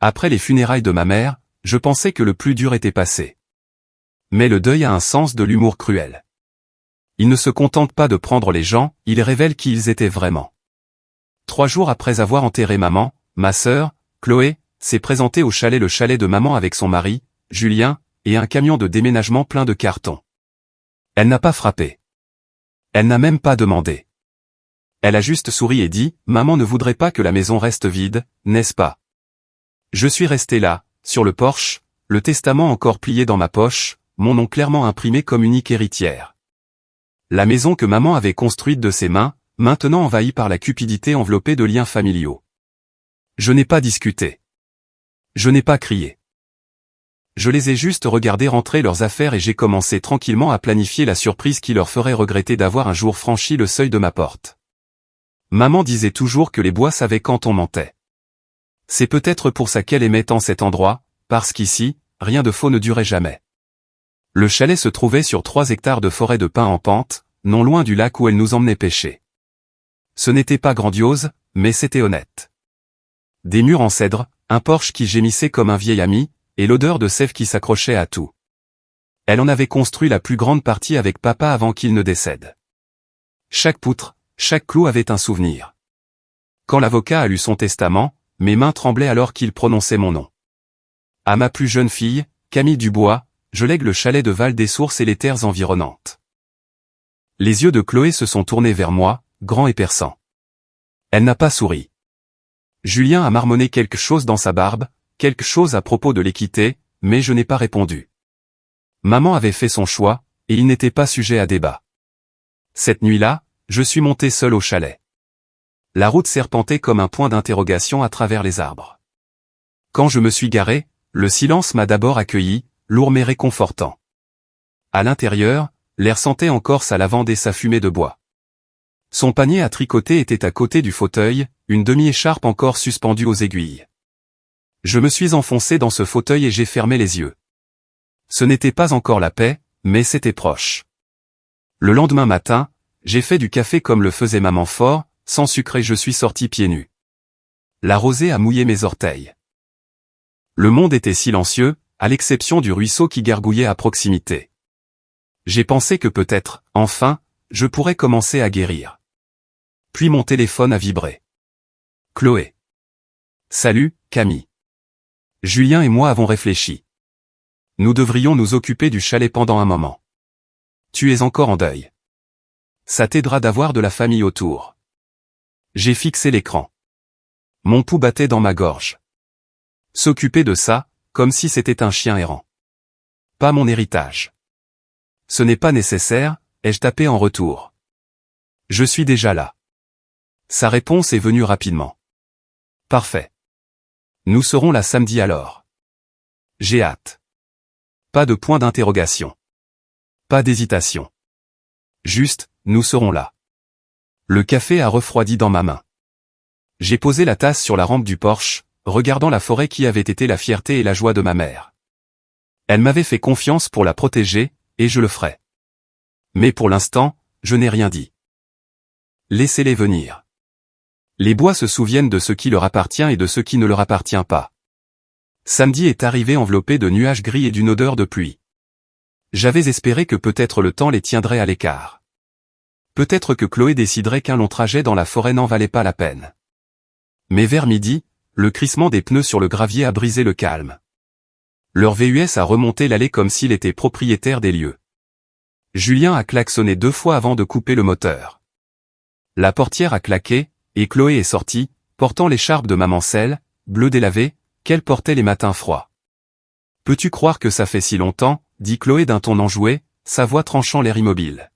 Après les funérailles de ma mère, je pensais que le plus dur était passé. Mais le deuil a un sens de l'humour cruel. Il ne se contente pas de prendre les gens, il révèle qui ils étaient vraiment. 3 jours après avoir enterré maman, ma sœur, Chloé, s'est présentée au chalet, le chalet de maman avec son mari, Julien, et un camion de déménagement plein de cartons. Elle n'a pas frappé. Elle n'a même pas demandé. Elle a juste souri et dit « Maman ne voudrait pas que la maison reste vide, n'est-ce pas ?» Je suis resté là, sur le porche, le testament encore plié dans ma poche, mon nom clairement imprimé comme unique héritière. La maison que maman avait construite de ses mains, maintenant envahie par la cupidité enveloppée de liens familiaux. Je n'ai pas discuté. Je n'ai pas crié. Je les ai juste regardés rentrer leurs affaires et j'ai commencé tranquillement à planifier la surprise qui leur ferait regretter d'avoir un jour franchi le seuil de ma porte. Maman disait toujours que les bois savaient quand on mentait. C'est peut-être pour ça qu'elle aimait tant cet endroit, parce qu'ici, rien de faux ne durait jamais. Le chalet se trouvait sur 3 hectares de forêt de pins en pente, non loin du lac où elle nous emmenait pêcher. Ce n'était pas grandiose, mais c'était honnête. Des murs en cèdre, un porche qui gémissait comme un vieil ami, et l'odeur de sève qui s'accrochait à tout. Elle en avait construit la plus grande partie avec papa avant qu'il ne décède. Chaque poutre, chaque clou avait un souvenir. Quand l'avocat a lu son testament, mes mains tremblaient alors qu'il prononçait mon nom. À ma plus jeune fille, Camille Dubois, je lègue le chalet de Val-des-Sources et les terres environnantes. Les yeux de Chloé se sont tournés vers moi, grands et perçants. Elle n'a pas souri. Julien a marmonné quelque chose dans sa barbe, quelque chose à propos de l'équité, mais je n'ai pas répondu. Maman avait fait son choix, et il n'était pas sujet à débat. Cette nuit-là, je suis monté seul au chalet. La route serpentait comme un point d'interrogation à travers les arbres. Quand je me suis garé, le silence m'a d'abord accueilli, lourd mais réconfortant. À l'intérieur, l'air sentait encore sa lavande et sa fumée de bois. Son panier à tricoter était à côté du fauteuil, une demi-écharpe encore suspendue aux aiguilles. Je me suis enfoncé dans ce fauteuil et j'ai fermé les yeux. Ce n'était pas encore la paix, mais c'était proche. Le lendemain matin, j'ai fait du café comme le faisait maman fort, sans sucre et je suis sorti pieds nus. La rosée a mouillé mes orteils. Le monde était silencieux, à l'exception du ruisseau qui gargouillait à proximité. J'ai pensé que peut-être, enfin, je pourrais commencer à guérir. Puis mon téléphone a vibré. Chloé. Salut, Camille. Julien et moi avons réfléchi. Nous devrions nous occuper du chalet pendant un moment. Tu es encore en deuil. Ça t'aidera d'avoir de la famille autour. J'ai fixé l'écran. Mon pouls battait dans ma gorge. S'occuper de ça, comme si c'était un chien errant. Pas mon héritage. Ce n'est pas nécessaire, ai-je tapé en retour. Je suis déjà là. Sa réponse est venue rapidement. Parfait. Nous serons là samedi alors. J'ai hâte. Pas de point d'interrogation. Pas d'hésitation. Juste, nous serons là. Le café a refroidi dans ma main. J'ai posé la tasse sur la rampe du porche, regardant la forêt qui avait été la fierté et la joie de ma mère. Elle m'avait fait confiance pour la protéger, et je le ferai. Mais pour l'instant, je n'ai rien dit. Laissez-les venir. Les bois se souviennent de ce qui leur appartient et de ce qui ne leur appartient pas. Samedi est arrivé enveloppé de nuages gris et d'une odeur de pluie. J'avais espéré que peut-être le temps les tiendrait à l'écart. Peut-être que Chloé déciderait qu'un long trajet dans la forêt n'en valait pas la peine. Mais vers midi, le crissement des pneus sur le gravier a brisé le calme. Leur VUS a remonté l'allée comme s'il était propriétaire des lieux. Julien a klaxonné 2 fois avant de couper le moteur. La portière a claqué, et Chloé est sortie, portant l'écharpe de maman Celle, bleue délavée, qu'elle portait les matins froids. « Peux-tu croire que ça fait si longtemps ?» dit Chloé d'un ton enjoué, sa voix tranchant l'air immobile.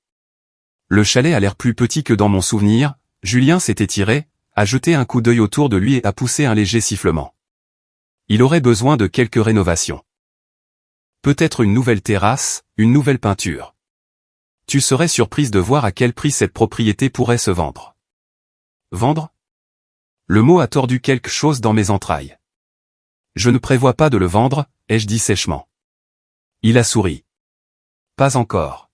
Le chalet a l'air plus petit que dans mon souvenir, Julien s'est étiré, a jeté un coup d'œil autour de lui et a poussé un léger sifflement. Il aurait besoin de quelques rénovations. Peut-être une nouvelle terrasse, une nouvelle peinture. Tu serais surprise de voir à quel prix cette propriété pourrait se vendre. Vendre ? Le mot a tordu quelque chose dans mes entrailles. Je ne prévois pas de le vendre, ai-je dit sèchement. Il a souri. Pas encore.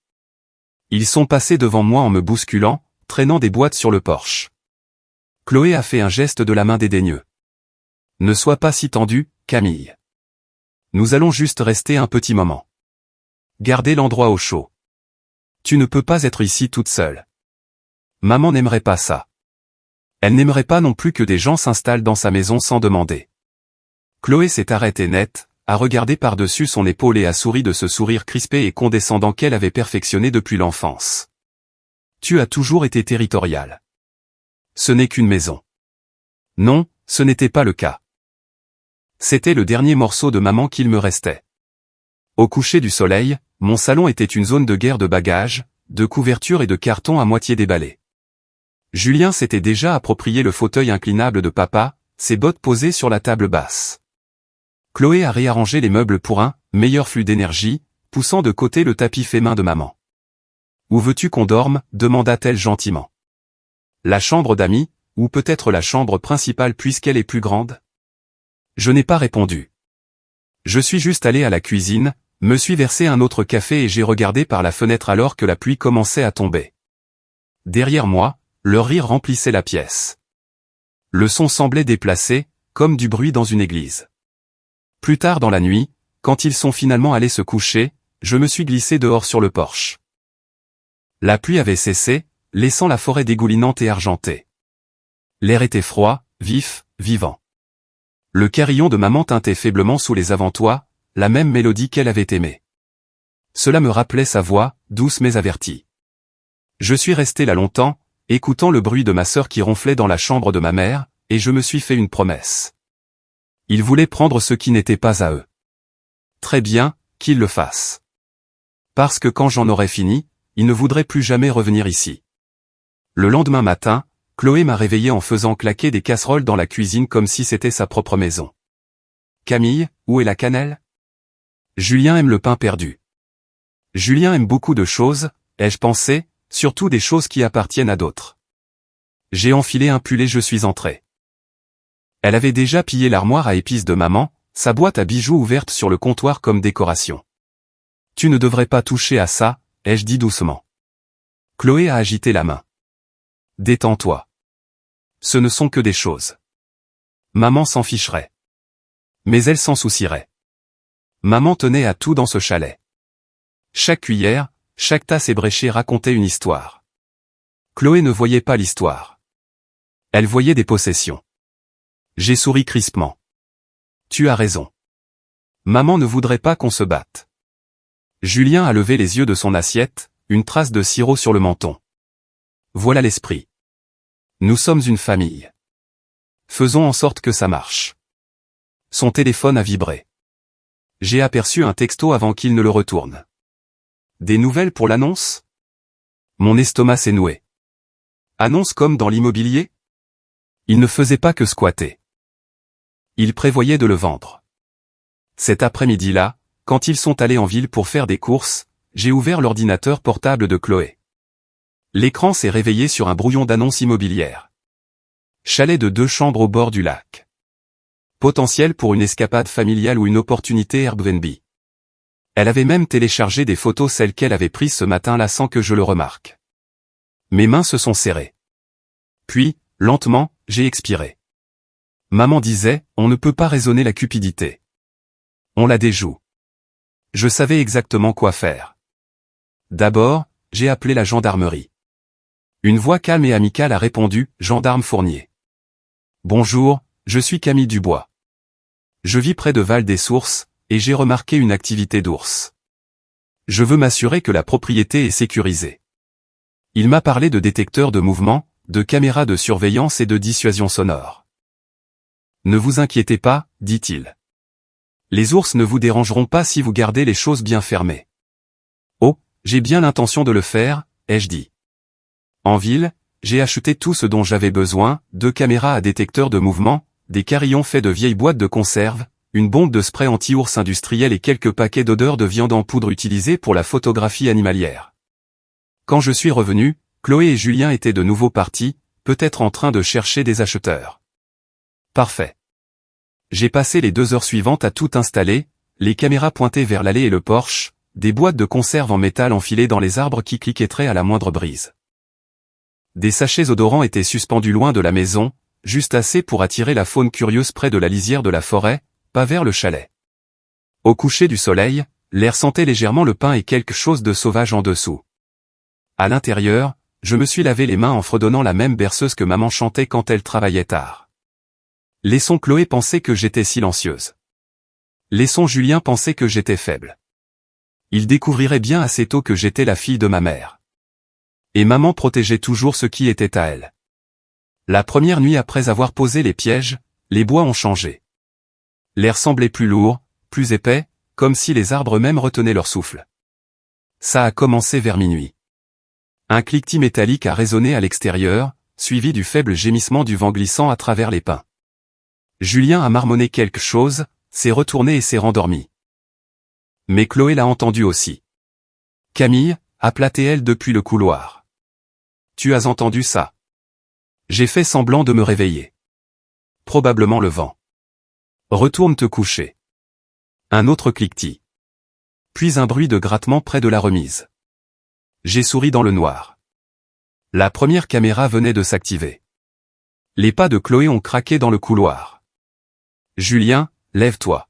Ils sont passés devant moi en me bousculant, traînant des boîtes sur le porche. Chloé a fait un geste de la main dédaigneux. Ne sois pas si tendu, Camille. Nous allons juste rester un petit moment. Gardez l'endroit au chaud. Tu ne peux pas être ici toute seule. Maman n'aimerait pas ça. Elle n'aimerait pas non plus que des gens s'installent dans sa maison sans demander. Chloé s'est arrêtée net, a regardé par-dessus son épaule et a souri de ce sourire crispé et condescendant qu'elle avait perfectionné depuis l'enfance. Tu as toujours été territorial. Ce n'est qu'une maison. Non, ce n'était pas le cas. C'était le dernier morceau de maman qu'il me restait. Au coucher du soleil, mon salon était une zone de guerre de bagages, de couvertures et de cartons à moitié déballés. Julien s'était déjà approprié le fauteuil inclinable de papa, ses bottes posées sur la table basse. Chloé a réarrangé les meubles pour un meilleur flux d'énergie, poussant de côté le tapis fait main de maman. « Où veux-tu qu'on dorme ?» demanda-t-elle gentiment. « La chambre d'amis, ou peut-être la chambre principale puisqu'elle est plus grande ?» Je n'ai pas répondu. Je suis juste allé à la cuisine, me suis versé un autre café et j'ai regardé par la fenêtre alors que la pluie commençait à tomber. Derrière moi, leur rire remplissait la pièce. Le son semblait déplacé, comme du bruit dans une église. Plus tard dans la nuit, quand ils sont finalement allés se coucher, je me suis glissé dehors sur le porche. La pluie avait cessé, laissant la forêt dégoulinante et argentée. L'air était froid, vif, vivant. Le carillon de maman tintait faiblement sous les avant-toits, la même mélodie qu'elle avait aimée. Cela me rappelait sa voix, douce mais avertie. Je suis resté là longtemps, écoutant le bruit de ma sœur qui ronflait dans la chambre de ma mère, et je me suis fait une promesse. Ils voulaient prendre ce qui n'était pas à eux. Très bien, qu'ils le fassent. Parce que quand j'en aurais fini, ils ne voudraient plus jamais revenir ici. Le lendemain matin, Chloé m'a réveillé en faisant claquer des casseroles dans la cuisine comme si c'était sa propre maison. Camille, où est la cannelle? Julien aime le pain perdu. Julien aime beaucoup de choses, ai-je pensé, surtout des choses qui appartiennent à d'autres. J'ai enfilé un pull et je suis entré. Elle avait déjà pillé l'armoire à épices de maman, sa boîte à bijoux ouverte sur le comptoir comme décoration. Tu ne devrais pas toucher à ça, ai-je dit doucement. Chloé a agité la main. Détends-toi. Ce ne sont que des choses. Maman s'en ficherait. Mais elle s'en soucierait. Maman tenait à tout dans ce chalet. Chaque cuillère, chaque tasse ébréchée racontait une histoire. Chloé ne voyait pas l'histoire. Elle voyait des possessions. J'ai souri crispement. Tu as raison. Maman ne voudrait pas qu'on se batte. Julien a levé les yeux de son assiette, une trace de sirop sur le menton. Voilà l'esprit. Nous sommes une famille. Faisons en sorte que ça marche. Son téléphone a vibré. J'ai aperçu un texto avant qu'il ne le retourne. Des nouvelles pour l'annonce? Mon estomac s'est noué. Annonce comme dans l'immobilier? Il ne faisait pas que squatter. Il prévoyait de le vendre. Cet après-midi-là, quand ils sont allés en ville pour faire des courses, j'ai ouvert l'ordinateur portable de Chloé. L'écran s'est réveillé sur un brouillon d'annonce immobilière. Chalet de 2 chambres au bord du lac. Potentiel pour une escapade familiale ou une opportunité Airbnb. Elle avait même téléchargé des photos celles qu'elle avait prises ce matin-là sans que je le remarque. Mes mains se sont serrées. Puis, lentement, j'ai expiré. Maman disait, on ne peut pas raisonner la cupidité. On la déjoue. Je savais exactement quoi faire. D'abord, j'ai appelé la gendarmerie. Une voix calme et amicale a répondu, gendarme Fournier. Bonjour, je suis Camille Dubois. Je vis près de Val-des-Sources, et j'ai remarqué une activité d'ours. Je veux m'assurer que la propriété est sécurisée. Il m'a parlé de détecteurs de mouvement, de caméras de surveillance et de dissuasion sonore. Ne vous inquiétez pas, dit-il. Les ours ne vous dérangeront pas si vous gardez les choses bien fermées. Oh, j'ai bien l'intention de le faire, ai-je dit. En ville, j'ai acheté tout ce dont j'avais besoin, 2 caméras à détecteur de mouvement, des carillons faits de vieilles boîtes de conserve, une bombe de spray anti-ours industriel et quelques paquets d'odeurs de viande en poudre utilisés pour la photographie animalière. Quand je suis revenu, Chloé et Julien étaient de nouveau partis, peut-être en train de chercher des acheteurs. Parfait. J'ai passé les 2 heures suivantes à tout installer, les caméras pointées vers l'allée et le porche, des boîtes de conserve en métal enfilées dans les arbres qui cliqueteraient à la moindre brise. Des sachets odorants étaient suspendus loin de la maison, juste assez pour attirer la faune curieuse près de la lisière de la forêt, pas vers le chalet. Au coucher du soleil, l'air sentait légèrement le pin et quelque chose de sauvage en dessous. À l'intérieur, je me suis lavé les mains en fredonnant la même berceuse que maman chantait quand elle travaillait tard. Laissons Chloé penser que j'étais silencieuse. Laissons Julien penser que j'étais faible. Il découvrirait bien assez tôt que j'étais la fille de ma mère. Et maman protégeait toujours ce qui était à elle. La première nuit après avoir posé les pièges, les bois ont changé. L'air semblait plus lourd, plus épais, comme si les arbres eux-mêmes retenaient leur souffle. Ça a commencé vers minuit. Un cliquetis métallique a résonné à l'extérieur, suivi du faible gémissement du vent glissant à travers les pins. Julien a marmonné quelque chose, s'est retourné et s'est rendormi. Mais Chloé l'a entendu aussi. Camille, appelait-elle depuis le couloir. Tu as entendu ça? J'ai fait semblant de me réveiller. Probablement le vent. Retourne te coucher. Un autre cliquetis. Puis un bruit de grattement près de la remise. J'ai souri dans le noir. La première caméra venait de s'activer. Les pas de Chloé ont craqué dans le couloir. Julien, lève-toi.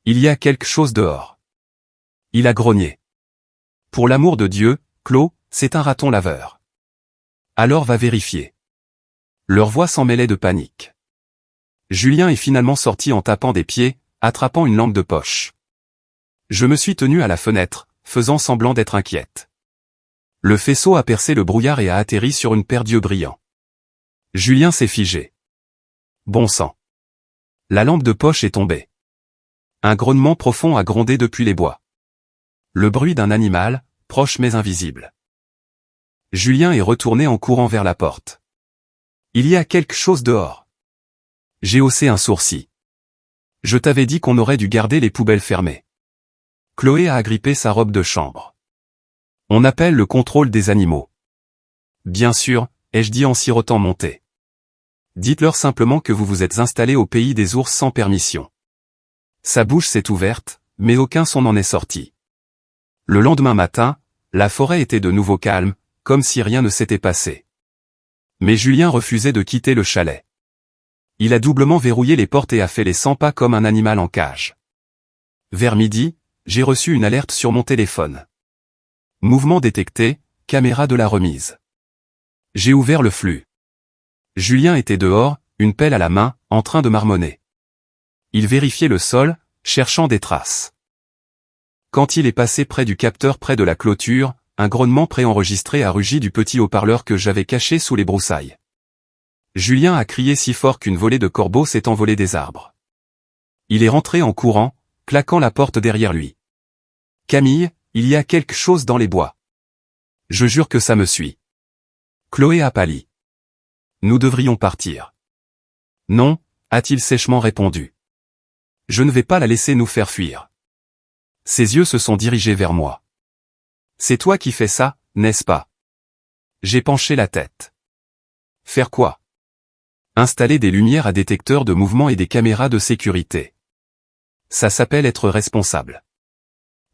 Il y a quelque chose dehors. Il a grogné. Pour l'amour de Dieu, Chlo, c'est un raton laveur. Alors va vérifier. Leur voix s'en mêlait de panique. Julien est finalement sorti en tapant des pieds, attrapant une lampe de poche. Je me suis tenu à la fenêtre, faisant semblant d'être inquiète. Le faisceau a percé le brouillard et a atterri sur une paire d'yeux brillants. Julien s'est figé. Bon sang. La lampe de poche est tombée. Un grognement profond a grondé depuis les bois. Le bruit d'un animal, proche mais invisible. Julien est retourné en courant vers la porte. Il y a quelque chose dehors. J'ai haussé un sourcil. Je t'avais dit qu'on aurait dû garder les poubelles fermées. Chloé a agrippé sa robe de chambre. On appelle le contrôle des animaux. Bien sûr, ai-je dit en sirotant mon thé. Dites-leur simplement que vous vous êtes installé au pays des ours sans permission. Sa bouche s'est ouverte, mais aucun son n'en est sorti. Le lendemain matin, la forêt était de nouveau calme, comme si rien ne s'était passé. Mais Julien refusait de quitter le chalet. Il a doublement verrouillé les portes et a fait les 100 pas comme un animal en cage. Vers midi, j'ai reçu une alerte sur mon téléphone. Mouvement détecté, caméra de la remise. J'ai ouvert le flux. Julien était dehors, une pelle à la main, en train de marmonner. Il vérifiait le sol, cherchant des traces. Quand il est passé près du capteur près de la clôture, un grognement préenregistré a rugi du petit haut-parleur que j'avais caché sous les broussailles. Julien a crié si fort qu'une volée de corbeaux s'est envolée des arbres. Il est rentré en courant, claquant la porte derrière lui. Camille, il y a quelque chose dans les bois. Je jure que ça me suit. Chloé a pâli. Nous devrions partir. Non, a-t-il sèchement répondu. Je ne vais pas la laisser nous faire fuir. Ses yeux se sont dirigés vers moi. C'est toi qui fais ça, n'est-ce pas? J'ai penché la tête. Faire quoi? Installer des lumières à détecteur de mouvement et des caméras de sécurité. Ça s'appelle être responsable.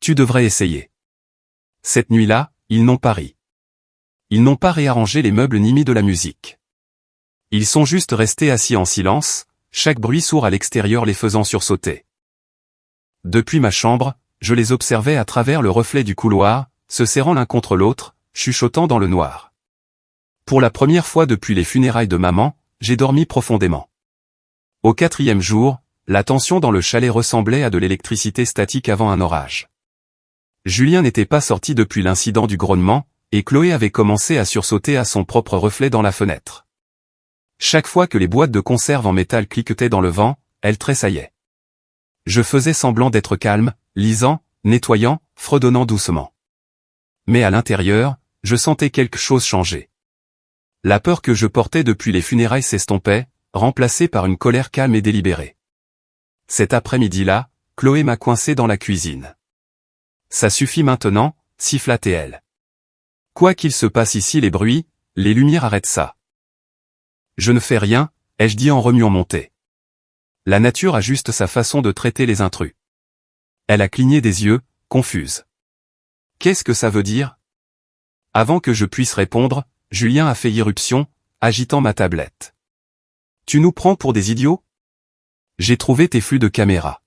Tu devrais essayer. Cette nuit-là, ils n'ont pas ri. Ils n'ont pas réarrangé les meubles ni mis de la musique. Ils sont juste restés assis en silence, chaque bruit sourd à l'extérieur les faisant sursauter. Depuis ma chambre, je les observais à travers le reflet du couloir, se serrant l'un contre l'autre, chuchotant dans le noir. Pour la première fois depuis les funérailles de maman, j'ai dormi profondément. Au 4e jour, la tension dans le chalet ressemblait à de l'électricité statique avant un orage. Julien n'était pas sorti depuis l'incident du grognement, et Chloé avait commencé à sursauter à son propre reflet dans la fenêtre. Chaque fois que les boîtes de conserve en métal cliquetaient dans le vent, elle tressaillait. Je faisais semblant d'être calme, lisant, nettoyant, fredonnant doucement. Mais à l'intérieur, je sentais quelque chose changer. La peur que je portais depuis les funérailles s'estompait, remplacée par une colère calme et délibérée. Cet après-midi-là, Chloé m'a coincé dans la cuisine. Ça suffit maintenant, siffla-t-elle. Quoi qu'il se passe ici, les bruits, les lumières arrêtent ça. Je ne fais rien, ai-je dit en remuant mon thé. La nature a juste sa façon de traiter les intrus. Elle a cligné des yeux, confuse. Qu'est-ce que ça veut dire? Avant que je puisse répondre, Julien a fait irruption, agitant ma tablette. Tu nous prends pour des idiots? J'ai trouvé tes flux de caméra.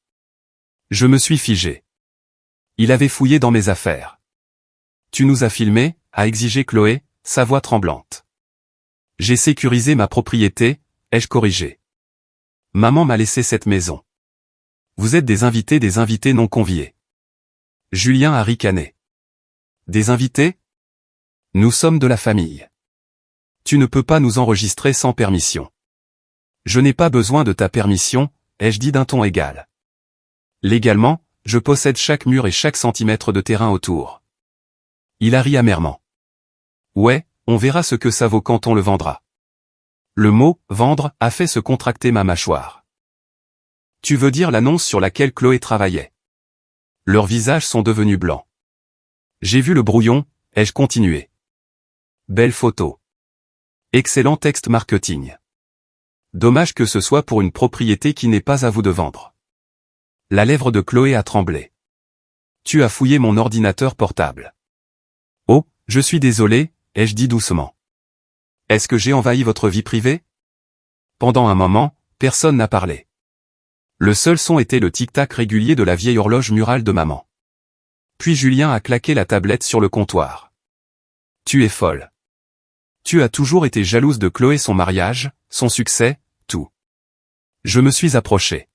Je me suis figé. Il avait fouillé dans mes affaires. Tu nous as filmés, a exigé Chloé, sa voix tremblante. J'ai sécurisé ma propriété, ai-je corrigé. Maman m'a laissé cette maison. Vous êtes des invités non conviés. Julien a ricané. Des invités? Nous sommes de la famille. Tu ne peux pas nous enregistrer sans permission. Je n'ai pas besoin de ta permission, ai-je dit d'un ton égal. Légalement, je possède chaque mur et chaque centimètre de terrain autour. Il a ri amèrement. Ouais, on verra ce que ça vaut quand on le vendra. Le mot « vendre » a fait se contracter ma mâchoire. Tu veux dire l'annonce sur laquelle Chloé travaillait? Leurs visages sont devenus blancs. J'ai vu le brouillon, ai-je continué. Belle photo. Excellent texte marketing. Dommage que ce soit pour une propriété qui n'est pas à vous de vendre. La lèvre de Chloé a tremblé. Tu as fouillé mon ordinateur portable. Oh, je suis désolé, ai-je dit doucement. Est-ce que j'ai envahi votre vie privée? Pendant un moment, personne n'a parlé. Le seul son était le tic-tac régulier de la vieille horloge murale de maman. Puis Julien a claqué la tablette sur le comptoir. Tu es folle. Tu as toujours été jalouse de Chloé, son mariage, son succès, tout. Je me suis approché.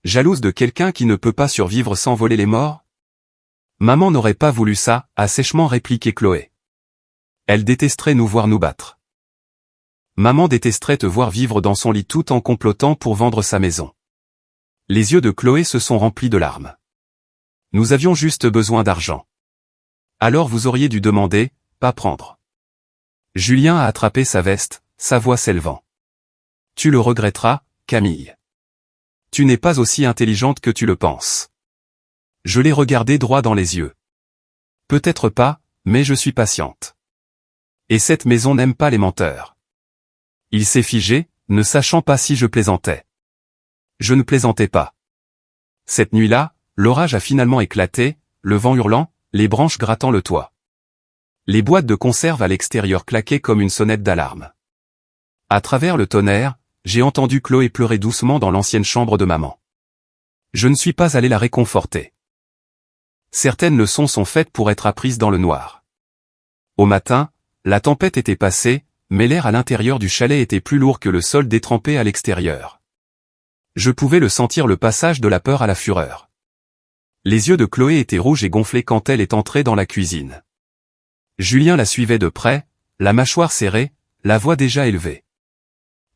Jalouse de quelqu'un qui ne peut pas survivre sans voler les morts? Maman n'aurait pas voulu ça, a sèchement répliqué Chloé. Elle détesterait nous voir nous battre. Maman détesterait te voir vivre dans son lit tout en complotant pour vendre sa maison. Les yeux de Chloé se sont remplis de larmes. Nous avions juste besoin d'argent. Alors vous auriez dû demander, pas prendre. Julien a attrapé sa veste, sa voix s'élevant. Tu le regretteras, Camille. Tu n'es pas aussi intelligente que tu le penses. Je l'ai regardé droit dans les yeux. Peut-être pas, mais je suis patiente. Et cette maison n'aime pas les menteurs. Il s'est figé, ne sachant pas si je plaisantais. Je ne plaisantais pas. Cette nuit-là, l'orage a finalement éclaté, le vent hurlant, les branches grattant le toit. Les boîtes de conserve à l'extérieur claquaient comme une sonnette d'alarme. À travers le tonnerre, j'ai entendu Chloé pleurer doucement dans l'ancienne chambre de maman. Je ne suis pas allé la réconforter. Certaines leçons sont faites pour être apprises dans le noir. Au matin, la tempête était passée, mais l'air à l'intérieur du chalet était plus lourd que le sol détrempé à l'extérieur. Je pouvais le sentir, le passage de la peur à la fureur. Les yeux de Chloé étaient rouges et gonflés quand elle est entrée dans la cuisine. Julien la suivait de près, la mâchoire serrée, la voix déjà élevée.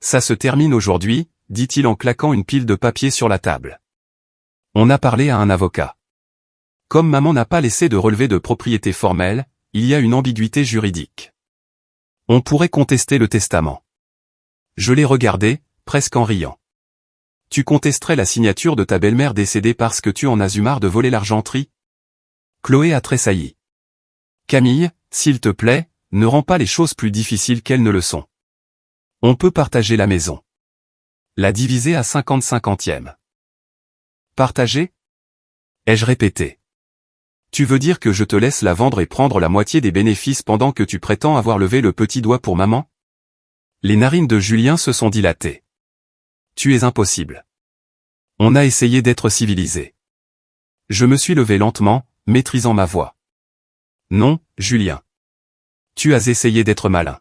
Ça se termine aujourd'hui, dit-il en claquant une pile de papier sur la table. On a parlé à un avocat. Comme maman n'a pas laissé de relevé de propriété formelle, il y a une ambiguïté juridique. On pourrait contester le testament. Je l'ai regardé, presque en riant. Tu contesterais la signature de ta belle-mère décédée parce que tu en as eu marre de voler l'argenterie? Chloé a tressailli. Camille, s'il te plaît, ne rends pas les choses plus difficiles qu'elles ne le sont. On peut partager la maison. La diviser à 50-50e. Partager? Ai-je répété. Tu veux dire que je te laisse la vendre et prendre la moitié des bénéfices pendant que tu prétends avoir levé le petit doigt pour maman? Les narines de Julien se sont dilatées. Tu es impossible. On a essayé d'être civilisé. Je me suis levé lentement, maîtrisant ma voix. Non, Julien. Tu as essayé d'être malin.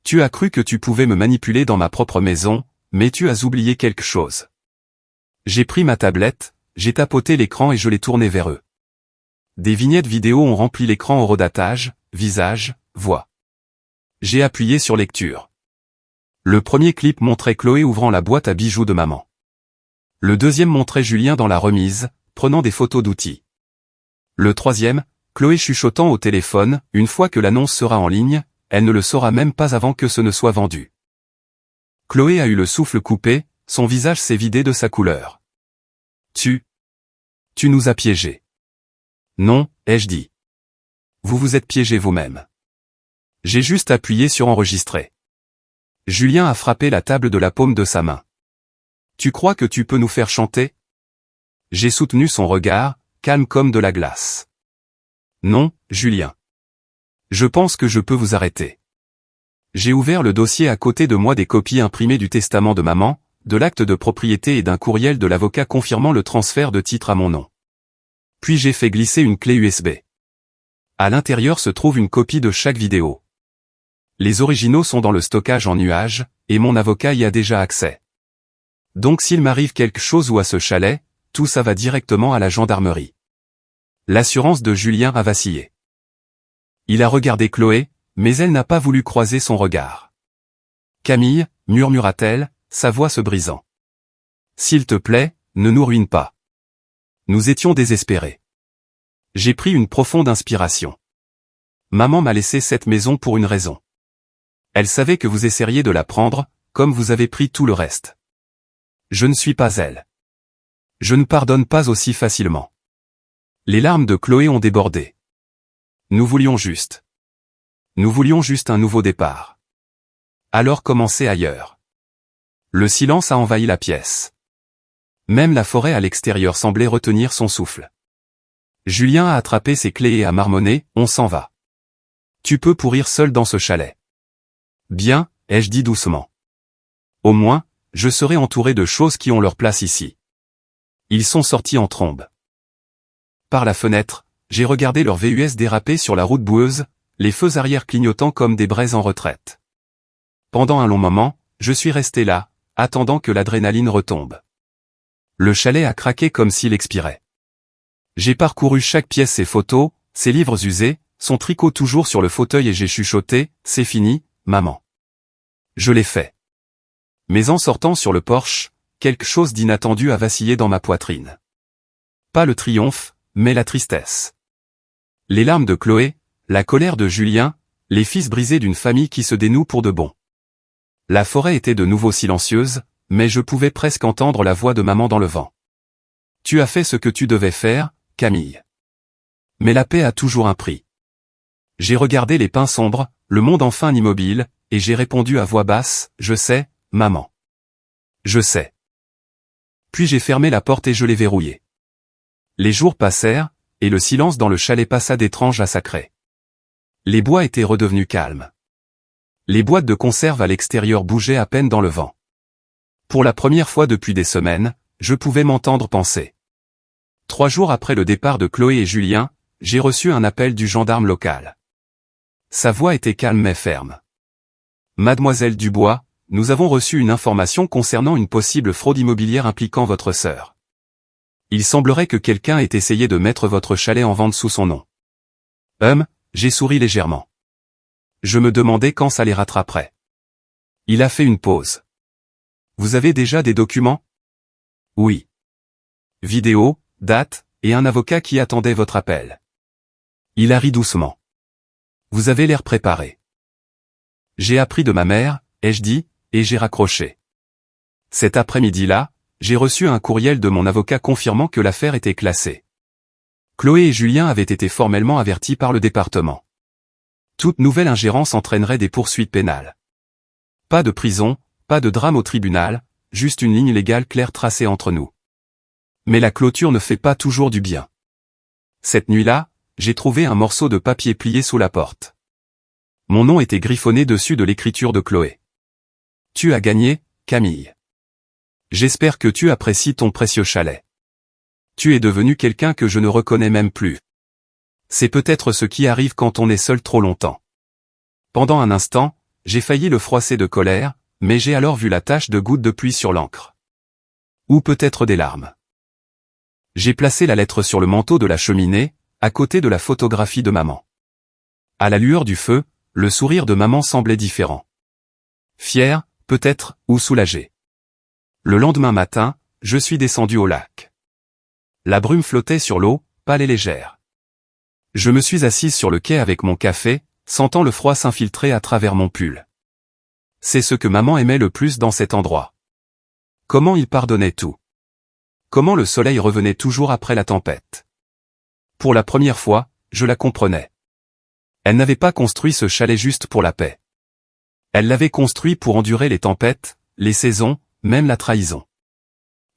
Tu as cru que tu pouvais me manipuler dans ma propre maison, mais tu as oublié quelque chose. J'ai pris ma tablette, j'ai tapoté l'écran et je l'ai tourné vers eux. Des vignettes vidéo ont rempli l'écran au redatage, visage, voix. J'ai appuyé sur lecture. Le premier clip montrait Chloé ouvrant la boîte à bijoux de maman. Le deuxième montrait Julien dans la remise, prenant des photos d'outils. Le troisième, Chloé chuchotant au téléphone, une fois que l'annonce sera en ligne, elle ne le saura même pas avant que ce ne soit vendu. Chloé a eu le souffle coupé, son visage s'est vidé de sa couleur. Tu nous as piégés. Non, ai-je dit. Vous vous êtes piégés vous-même. J'ai juste appuyé sur enregistrer. Julien a frappé la table de la paume de sa main. Tu crois que tu peux nous faire chanter? J'ai soutenu son regard, calme comme de la glace. Non, Julien. Je pense que je peux vous arrêter. J'ai ouvert le dossier à côté de moi des copies imprimées du testament de maman, de l'acte de propriété et d'un courriel de l'avocat confirmant le transfert de titre à mon nom. Puis j'ai fait glisser une clé USB. À l'intérieur se trouve une copie de chaque vidéo. Les originaux sont dans le stockage en nuage, et mon avocat y a déjà accès. Donc s'il m'arrive quelque chose ou à ce chalet, tout ça va directement à la gendarmerie. L'assurance de Julien a vacillé. Il a regardé Chloé, mais elle n'a pas voulu croiser son regard. Camille, murmura-t-elle, sa voix se brisant. S'il te plaît, ne nous ruine pas. Nous étions désespérés. J'ai pris une profonde inspiration. Maman m'a laissé cette maison pour une raison. Elle savait que vous essaieriez de la prendre, comme vous avez pris tout le reste. Je ne suis pas elle. Je ne pardonne pas aussi facilement. Les larmes de Chloé ont débordé. Nous voulions juste un nouveau départ. Alors commencer ailleurs. Le silence a envahi la pièce. Même la forêt à l'extérieur semblait retenir son souffle. Julien a attrapé ses clés et a marmonné, on s'en va. Tu peux pourrir seul dans ce chalet. Bien, ai-je dit doucement. Au moins, je serai entouré de choses qui ont leur place ici. Ils sont sortis en trombe. Par la fenêtre, j'ai regardé leur VUS déraper sur la route boueuse, les feux arrière clignotant comme des braises en retraite. Pendant un long moment, je suis resté là, attendant que l'adrénaline retombe. Le chalet a craqué comme s'il expirait. J'ai parcouru chaque pièce, ses photos, ses livres usés, son tricot toujours sur le fauteuil et j'ai chuchoté, c'est fini, maman. Je l'ai fait. Mais en sortant sur le porche, quelque chose d'inattendu a vacillé dans ma poitrine. Pas le triomphe, mais la tristesse. Les larmes de Chloé, la colère de Julien, les fils brisés d'une famille qui se dénoue pour de bon. La forêt était de nouveau silencieuse, mais je pouvais presque entendre la voix de maman dans le vent. Tu as fait ce que tu devais faire, Camille. Mais la paix a toujours un prix. J'ai regardé les pins sombres, le monde enfin immobile, et j'ai répondu à voix basse, je sais, maman. Je sais. Puis j'ai fermé la porte et je l'ai verrouillée. Les jours passèrent, et le silence dans le chalet passa d'étrange à sacré. Les bois étaient redevenus calmes. Les boîtes de conserve à l'extérieur bougeaient à peine dans le vent. Pour la première fois depuis des semaines, je pouvais m'entendre penser. 3 jours après le départ de Chloé et Julien, j'ai reçu un appel du gendarme local. Sa voix était calme mais ferme. Mademoiselle Dubois, nous avons reçu une information concernant une possible fraude immobilière impliquant votre sœur. Il semblerait que quelqu'un ait essayé de mettre votre chalet en vente sous son nom. J'ai souri légèrement. Je me demandais quand ça les rattraperait. Il a fait une pause. Vous avez déjà des documents? Oui. Vidéo, date, et un avocat qui attendait votre appel. Il a ri doucement. Vous avez l'air préparé. J'ai appris de ma mère, ai-je dit, et j'ai raccroché. Cet après-midi-là, j'ai reçu un courriel de mon avocat confirmant que l'affaire était classée. Chloé et Julien avaient été formellement avertis par le département. Toute nouvelle ingérence entraînerait des poursuites pénales. Pas de prison, pas de drame au tribunal, juste une ligne légale claire tracée entre nous. Mais la clôture ne fait pas toujours du bien. Cette nuit-là, j'ai trouvé un morceau de papier plié sous la porte. Mon nom était griffonné dessus de l'écriture de Chloé. Tu as gagné, Camille. J'espère que tu apprécies ton précieux chalet. Tu es devenu quelqu'un que je ne reconnais même plus. C'est peut-être ce qui arrive quand on est seul trop longtemps. Pendant un instant, j'ai failli le froisser de colère, mais j'ai alors vu la tache de gouttes de pluie sur l'encre. Ou peut-être des larmes. J'ai placé la lettre sur le manteau de la cheminée, à côté de la photographie de maman. À la lueur du feu, le sourire de maman semblait différent. Fier, peut-être, ou soulagé. Le lendemain matin, je suis descendu au lac. La brume flottait sur l'eau, pâle et légère. Je me suis assise sur le quai avec mon café, sentant le froid s'infiltrer à travers mon pull. C'est ce que maman aimait le plus dans cet endroit. Comment il pardonnait tout. Comment le soleil revenait toujours après la tempête. Pour la première fois, je la comprenais. Elle n'avait pas construit ce chalet juste pour la paix. Elle l'avait construit pour endurer les tempêtes, les saisons, même la trahison.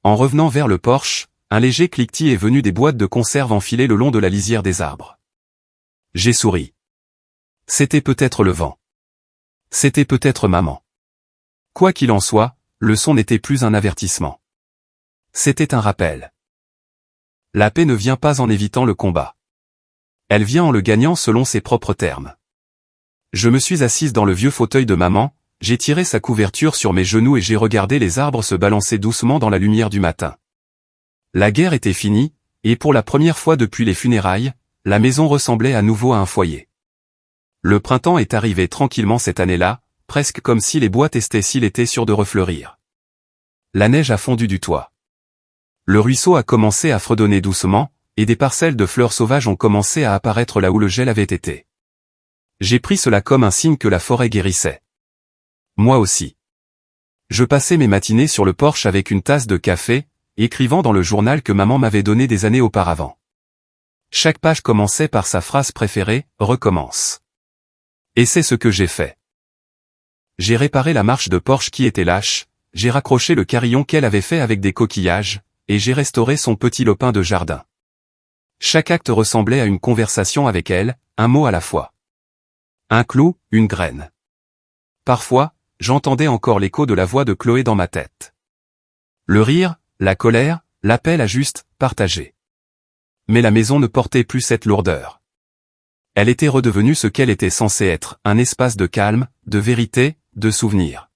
En revenant vers le porche, un léger cliquetis est venu des boîtes de conserve enfilées le long de la lisière des arbres. J'ai souri. C'était peut-être le vent. C'était peut-être maman. Quoi qu'il en soit, le son n'était plus un avertissement. C'était un rappel. La paix ne vient pas en évitant le combat. Elle vient en le gagnant selon ses propres termes. Je me suis assise dans le vieux fauteuil de maman, j'ai tiré sa couverture sur mes genoux et j'ai regardé les arbres se balancer doucement dans la lumière du matin. La guerre était finie, et pour la première fois depuis les funérailles, la maison ressemblait à nouveau à un foyer. Le printemps est arrivé tranquillement cette année-là, presque comme si les bois testaient s'il était sûr de refleurir. La neige a fondu du toit. Le ruisseau a commencé à fredonner doucement, et des parcelles de fleurs sauvages ont commencé à apparaître là où le gel avait été. J'ai pris cela comme un signe que la forêt guérissait. Moi aussi. Je passais mes matinées sur le porche avec une tasse de café, écrivant dans le journal que maman m'avait donné des années auparavant. Chaque page commençait par sa phrase préférée, « Recommence ». Et c'est ce que j'ai fait. J'ai réparé la marche de porche qui était lâche, j'ai raccroché le carillon qu'elle avait fait avec des coquillages, et j'ai restauré son petit lopin de jardin. Chaque acte ressemblait à une conversation avec elle, un mot à la fois. Un clou, une graine. Parfois, j'entendais encore l'écho de la voix de Chloé dans ma tête. Le rire, la colère, l'appel à juste partager. Mais la maison ne portait plus cette lourdeur. Elle était redevenue ce qu'elle était censée être, un espace de calme, de vérité, de souvenirs.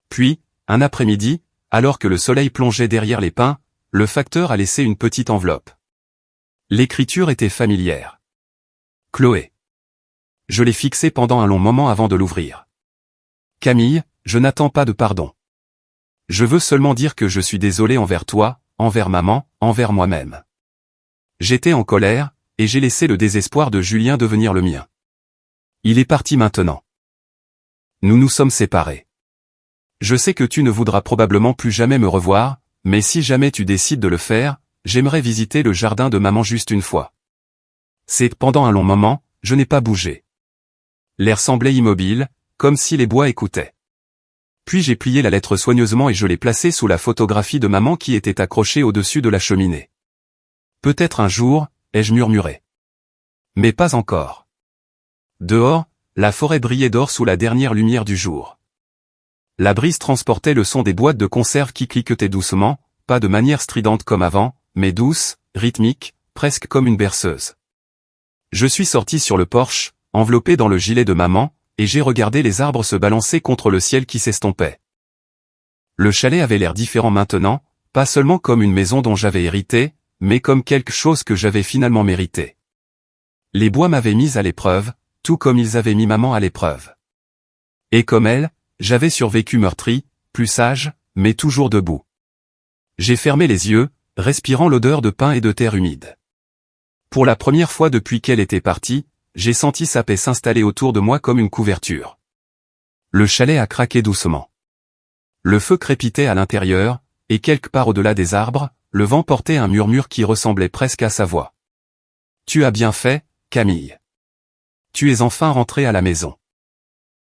Puis, un après-midi, alors que le soleil plongeait derrière les pins, le facteur a laissé une petite enveloppe. L'écriture était familière. Chloé. Je l'ai fixée pendant un long moment avant de l'ouvrir. Camille, je n'attends pas de pardon. Je veux seulement dire que je suis désolé envers toi, envers maman, envers moi-même. J'étais en colère, et j'ai laissé le désespoir de Julien devenir le mien. Il est parti maintenant. Nous nous sommes séparés. Je sais que tu ne voudras probablement plus jamais me revoir, mais si jamais tu décides de le faire, j'aimerais visiter le jardin de maman juste une fois. C'est pendant un long moment, je n'ai pas bougé. L'air semblait immobile, comme si les bois écoutaient. Puis j'ai plié la lettre soigneusement et je l'ai placée sous la photographie de maman qui était accrochée au-dessus de la cheminée. Peut-être un jour, ai-je murmuré. Mais pas encore. Dehors, la forêt brillait d'or sous la dernière lumière du jour. La brise transportait le son des boîtes de conserve qui cliquetaient doucement, pas de manière stridente comme avant, mais douce, rythmique, presque comme une berceuse. Je suis sorti sur le porche, enveloppé dans le gilet de maman, et j'ai regardé les arbres se balancer contre le ciel qui s'estompait. Le chalet avait l'air différent maintenant, pas seulement comme une maison dont j'avais hérité, mais comme quelque chose que j'avais finalement mérité. Les bois m'avaient mis à l'épreuve, tout comme ils avaient mis maman à l'épreuve. Et comme elle, j'avais survécu meurtri, plus sage, mais toujours debout. J'ai fermé les yeux, respirant l'odeur de pin et de terre humide. Pour la première fois depuis qu'elle était partie, j'ai senti sa paix s'installer autour de moi comme une couverture. Le chalet a craqué doucement. Le feu crépitait à l'intérieur, et quelque part au-delà des arbres, le vent portait un murmure qui ressemblait presque à sa voix. Tu as bien fait, Camille. Tu es enfin rentrée à la maison.